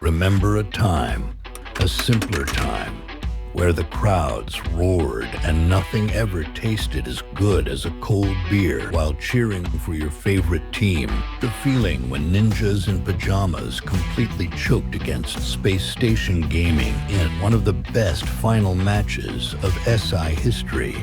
Remember a time, a simpler time, where the crowds roared and nothing ever tasted as good as a cold beer while cheering for your favorite team. The feeling when ninjas in pajamas completely choked against space station gaming in one of the best final matches of SI history.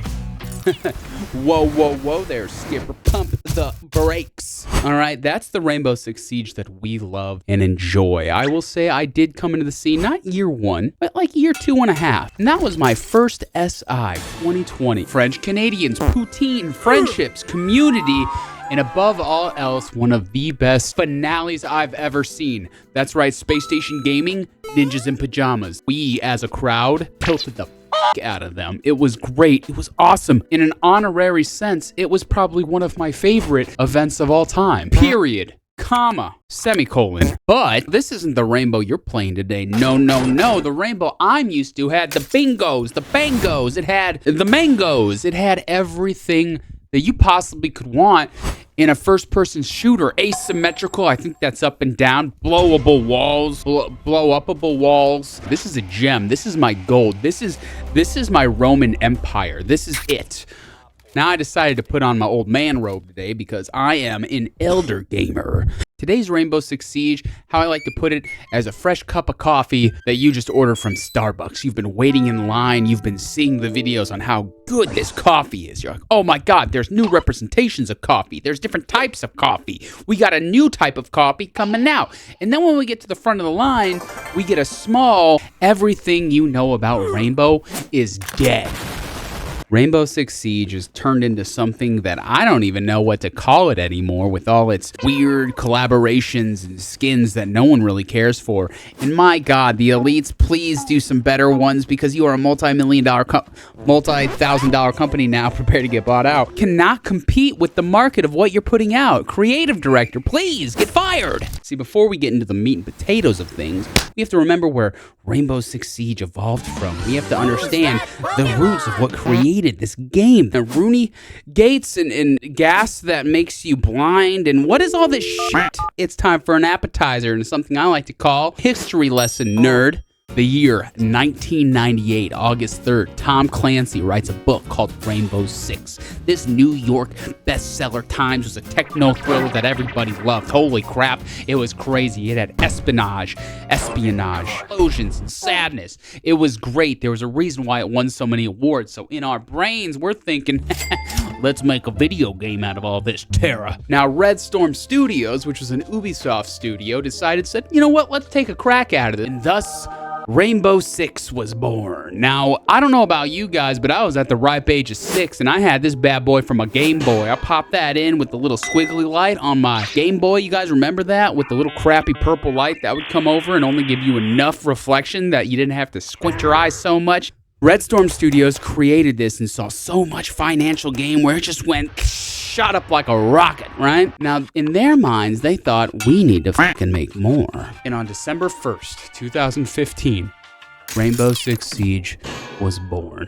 Whoa, whoa, whoa there, Skipper. Pump the brakes. All right, that's the Rainbow Six Siege that we love and enjoy. I will say I did come into the scene, not year one, but like year 2.5. And that was my first SI 2020. French Canadians, poutine, friendships, community, and above all else, one of the best finales I've ever seen. That's right, Space Station Gaming, ninjas in pajamas. We, as a crowd, tilted the out of them. It was great. It was awesome. In an honorary sense, it was probably one of my favorite events of all time. Period. Comma. Semicolon. But this isn't the rainbow you're playing today. No, no, no. The rainbow I'm used to had the bingos, the bangos. It had the mangoes. It had everything that you possibly could want in a first-person shooter. Asymmetrical, I think that's up and down. Blowable walls, blow-upable walls. This is a gem. This is my gold. This is my Roman Empire. This is it. Now I decided to put on my old man robe today because I am an elder gamer. Today's Rainbow Six Siege, how I like to put it, as a fresh cup of coffee that you just ordered from Starbucks. You've been waiting in line. You've been seeing the videos on how good this coffee is. You're like, oh my God, there's new representations of coffee. There's different types of coffee. We got a new type of coffee coming out. And then when we get to the front of the line, we get a small, everything you know about Rainbow is dead. Rainbow Six Siege has turned into something that I don't even know what to call it anymore, with all its weird collaborations and skins that no one really cares for. And my God, the elites, please do some better ones, because you are a multi-thousand-dollar company now, prepared to get bought out. Cannot compete with the market of what you're putting out. Creative director, please get fired. See, before we get into the meat and potatoes of things, we have to remember where Rainbow Six Siege evolved from. We have to understand the roots of what created this game. The Rooney Gates and gas that makes you blind, and what is all this shit? It's time for an appetizer and something I like to call history lesson, nerd. The year 1998, August 3rd, Tom Clancy writes a book called Rainbow Six. This New York bestseller Times was a techno thriller that everybody loved. Holy crap, it was crazy. It had espionage, explosions, and sadness. It was great. There was a reason why it won so many awards. So in our brains, we're thinking, let's make a video game out of all this terror. Now, Red Storm Studios, which was an Ubisoft studio, said, you know what, let's take a crack at it. And thus, Rainbow Six was born. Now, I don't know about you guys, but I was at the ripe age of 6, and I had this bad boy from a Game Boy. I popped that in with the little squiggly light on my Game Boy. You guys remember that? With the little crappy purple light that would come over and only give you enough reflection that you didn't have to squint your eyes so much. Red Storm Studios created this and saw so much financial gain where it just went shot up like a rocket, right? Now, in their minds, they thought, we need to fucking make more. And on December 1st, 2015, Rainbow Six Siege was born.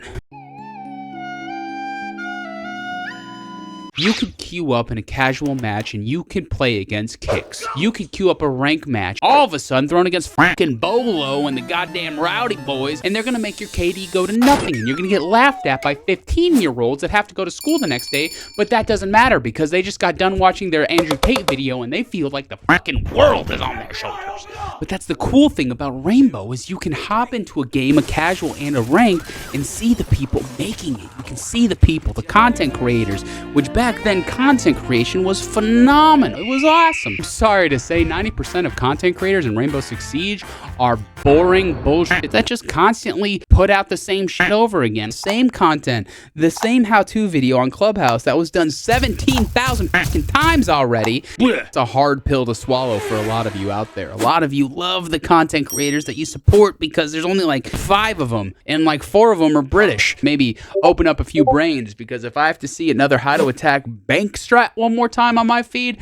You could queue up in a casual match and you could play against Kicks. You could queue up a rank match, all of a sudden thrown against fucking Bolo and the goddamn Rowdy Boys, and they're gonna make your KD go to nothing, and you're gonna get laughed at by 15-year-olds that have to go to school the next day, but that doesn't matter because they just got done watching their Andrew Tate video and they feel like the fucking world is on their shoulders. But that's the cool thing about Rainbow, is you can hop into a game, a casual and a ranked, and see the people making it. You can see the people, the content creators, which back then content creation was phenomenal. It was awesome. I'm sorry to say 90% of content creators in Rainbow Six Siege are boring bullshit that just constantly put out the same shit over again. Same content, the same how-to video on Clubhouse that was done 17,000 fucking times already. It's a hard pill to swallow for a lot of you out there. A lot of you love the content creators that you support because there's only like 5 of them and like 4 of them are British. Maybe open up a few brains, because if I have to see another how to attack bank strat one more time on my feed,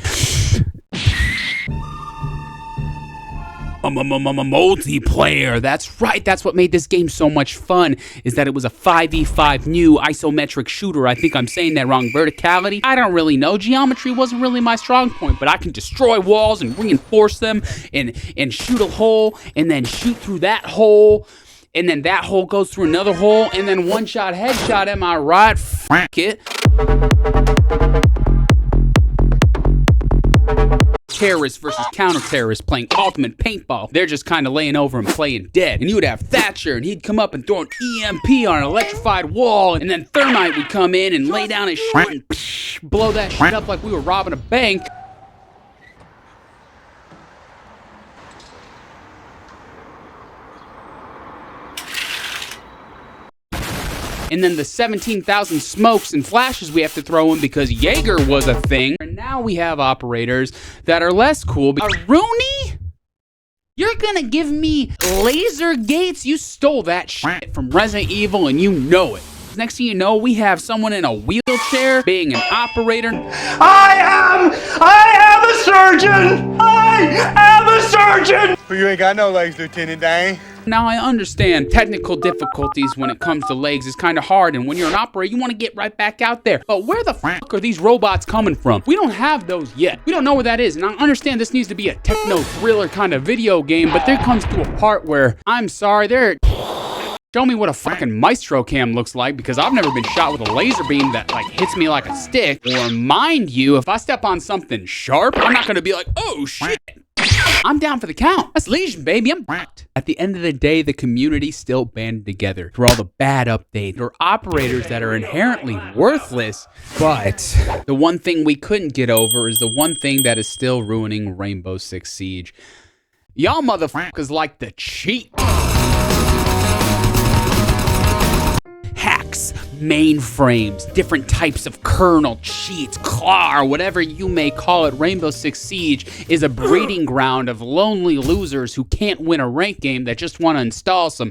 multiplayer. That's right. That's what made this game so much fun, is that it was a 5v5 new isometric shooter. I think I'm saying that wrong. Verticality? I don't really know. Geometry wasn't really my strong point, but I can destroy walls and reinforce them and shoot a hole and then shoot through that hole. And then that hole goes through another hole and then one-shot headshot. Am I right? F*** it. Terrorists versus counter-terrorists playing ultimate paintball. They're just kind of laying over and playing dead. And you would have Thatcher, and he'd come up and throw an EMP on an electrified wall, and then Thermite would come in and lay down his shit and blow that shit up like we were robbing a bank. And then the 17,000 smokes and flashes we have to throw in because Jaeger was a thing. And now we have operators that are less cool. Rooney? You're gonna give me laser gates? You stole that shit from Resident Evil and you know it. Next thing you know, we have someone in a wheelchair being an operator. I am a surgeon! I am a surgeon! But you ain't got no legs, Lieutenant Dang. Now, I understand technical difficulties when it comes to legs is kind of hard, and when you're an operator, you want to get right back out there. But where the fuck are these robots coming from? We don't have those yet. We don't know where that is, and I understand this needs to be a techno-thriller kind of video game, but there comes to a part where, I'm sorry, show me what a fucking maestro cam looks like, because I've never been shot with a laser beam that like hits me like a stick. Or mind you, if I step on something sharp, I'm not gonna be like, oh shit. I'm down for the count. That's Legion, baby. I'm out. At the end of the day, the community still banded together through all the bad updates or operators that are inherently worthless. But the one thing we couldn't get over is the one thing that is still ruining Rainbow Six Siege. Y'all motherfuckers like to cheat. Hacks, mainframes, different types of kernel, cheats, claw, whatever you may call it. Rainbow Six Siege is a breeding ground of lonely losers who can't win a rank game that just want to install some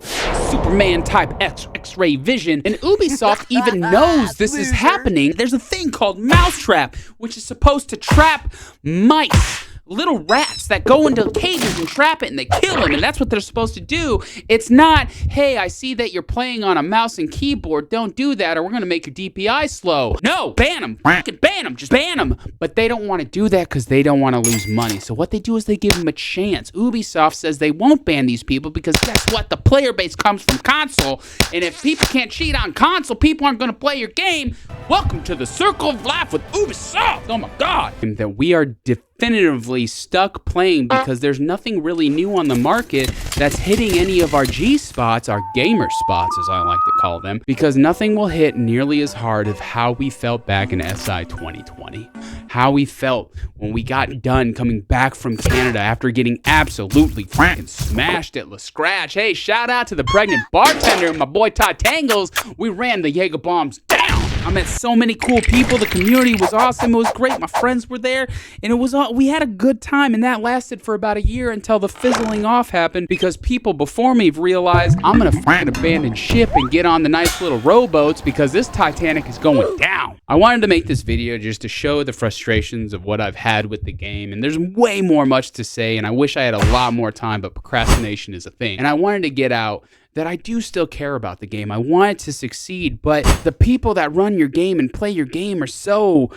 Superman type X-ray vision. And Ubisoft even knows this is happening. There's a thing called Mousetrap, which is supposed to trap mice. Little rats that go into cages and trap it and they kill them, and that's what they're supposed to do. It's not, hey, I see that you're playing on a mouse and keyboard, don't do that or we're gonna make your DPI slow. No, ban them, fucking ban them, just ban them. But they don't want to do that because they don't want to lose money. So what they do is they give them a chance. Ubisoft says they won't ban these people because guess what? The player base comes from console, and if people can't cheat on console, people aren't gonna play your game. Welcome to the circle of life with Ubisoft. Oh my god. And that we are definitively stuck playing because there's nothing really new on the market that's hitting any of our G spots, our gamer spots as I like to call them, because nothing will hit nearly as hard of how we felt back in SI 2020. How we felt when we got done coming back from Canada after getting absolutely freaking smashed at La Scratch. Hey, shout out to the pregnant bartender and my boy Todd Tangles. We ran the Jaeger bombs down. I met so many cool people. The community was awesome. It was great. My friends were there, and it was all, we had a good time, and that lasted for about a year until the fizzling off happened because people before me realized I'm gonna fucking abandon ship and get on the nice little rowboats because this Titanic is going down. I wanted to make this video just to show the frustrations of what I've had with the game, and there's way much to say, and I wish I had a lot more time, but procrastination is a thing. And I wanted to get out that I do still care about the game. I want it to succeed, but the people that run your game and play your game are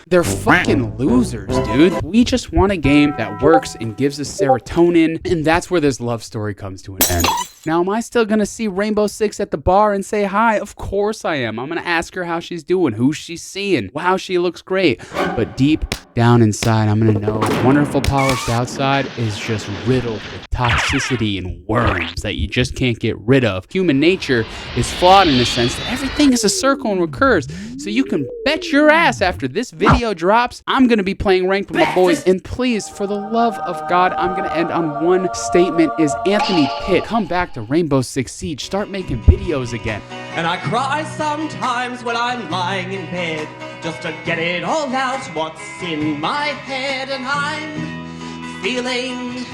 they're fucking losers, dude. We just want a game that works and gives us serotonin, and that's where this love story comes to an end. Now, am I still gonna see Rainbow Six at the bar and say hi? Of course I am. I'm gonna ask her how she's doing, who she's seeing. Wow, she looks great. But deep down inside, I'm gonna know wonderful polished outside is just riddled with toxicity and worms that you just can't get rid of. Human nature is flawed in the sense that everything is a circle and recurs. So you can bet your ass after this video drops, I'm gonna be playing ranked with my boys. And please, for the love of God, I'm gonna end on one statement: is Anthony Pitt, come back to Rainbow Six Siege, start making videos again. And I cry sometimes when I'm lying in bed, just to get it all out, what's in my head. And I'm feeling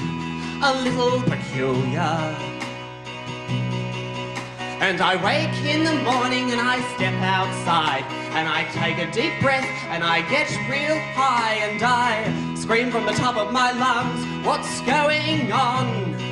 a little peculiar. And I wake in the morning and I step outside, and I take a deep breath and I get real high, and I scream from the top of my lungs, what's going on?